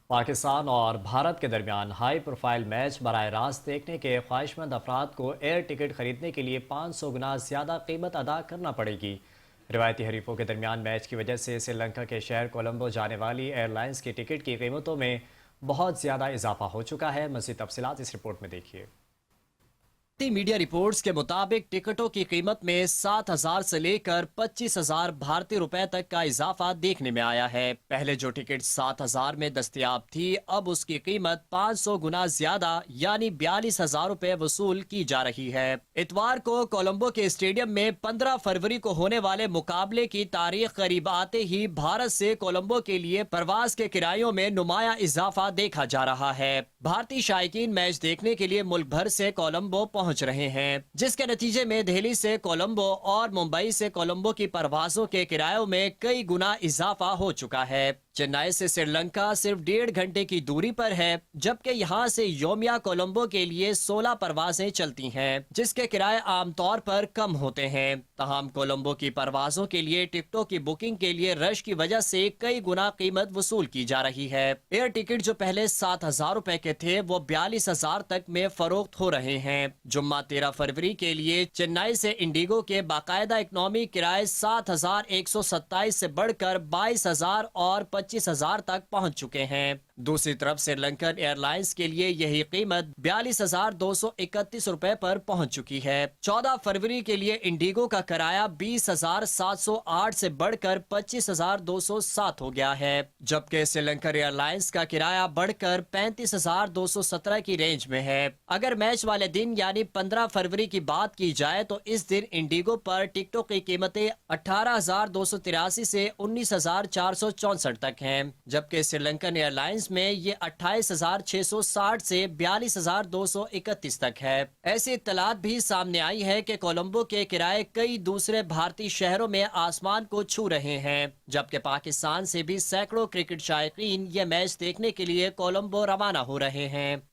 پاکستان اور بھارت کے درمیان ہائی پروفائل میچ براہ راست دیکھنے کے خواہش مند افراد کو ایئر ٹکٹ خریدنے کے لیے 500 گنا زیادہ قیمت ادا کرنا پڑے گی۔ روایتی حریفوں کے درمیان میچ کی وجہ سے سری لنکا کے شہر کولمبو جانے والی ایئر لائنز کی ٹکٹ کی قیمتوں میں بہت زیادہ اضافہ ہو چکا ہے۔ مزید تفصیلات اس رپورٹ میں دیکھیے۔ میڈیا رپورٹس کے مطابق ٹکٹوں کی قیمت میں 7,000 سے لے کر 25,000 بھارتی روپے تک کا اضافہ دیکھنے میں آیا ہے۔ پہلے جو ٹکٹ 7,000 میں دستیاب تھی، اب اس کی قیمت 500 گنا زیادہ یعنی 42,000 روپے وصول کی جا رہی ہے۔ اتوار کو کولمبو کے اسٹیڈیم میں 15 فروری کو ہونے والے مقابلے کی تاریخ قریب آتے ہی بھارت سے کولمبو کے لیے پرواز کے کرایوں میں نمایاں اضافہ دیکھا جا رہا ہے۔ بھارتی شائقین میچ دیکھنے کے لیے ملک بھر سے کولمبو پہنچ رہے ہیں، جس کے نتیجے میں دہلی سے کولمبو اور ممبئی سے کولمبو کی پروازوں کے کرایوں میں کئی گنا اضافہ ہو چکا ہے۔ چنئی سے سری لنکا صرف 1.5 گھنٹے کی دوری پر ہے، جبکہ یہاں سے یومیہ کولمبو کے لیے 16 پروازیں چلتی ہیں، جس کے کرائے عام طور پر کم ہوتے ہیں۔ تاہم کولمبو کی پروازوں کے لیے ٹکٹوں کی بکنگ کے لیے رش کی وجہ سے کئی گنا قیمت وصول کی جا رہی ہے۔ ایئر ٹکٹ جو پہلے 7,000 روپے کے تھے، وہ 42,000 تک میں فروخت ہو رہے ہیں۔ جمعہ 13 فروری کے لیے چنئی سے انڈیگو کے باقاعدہ اکنامی کرائے 7,127 سے بڑھ کر 22,000 اور 25,000 تک پہنچ چکے ہیں۔ دوسری طرف سری لنکن ایئر لائنز کے لیے یہی قیمت 42,231 روپے پر پہنچ چکی ہے۔ 14 فروری کے لیے انڈیگو کا کرایہ 20,708 سے بڑھ کر 25,207 ہو گیا ہے، جبکہ سری لنکن ایئر لائنز کا کرایہ بڑھ کر 35,217 کی رینج میں ہے۔ اگر میچ والے دن یعنی 15 فروری کی بات کی جائے تو اس دن انڈیگو پر ٹکٹوں کی قیمتیں 18,283 سے 19,464 تک ہیں، جبکہ سری لنکن ایئر لائنز میں یہ 28,660 سے 42,231 تک ہے۔ ایسی اطلاعات بھی سامنے آئی ہے کہ کولمبو کے کرائے کئی دوسرے بھارتی شہروں میں آسمان کو چھو رہے ہیں، جبکہ پاکستان سے بھی سینکڑوں کرکٹ شائقین یہ میچ دیکھنے کے لیے کولمبو روانہ ہو رہے ہیں۔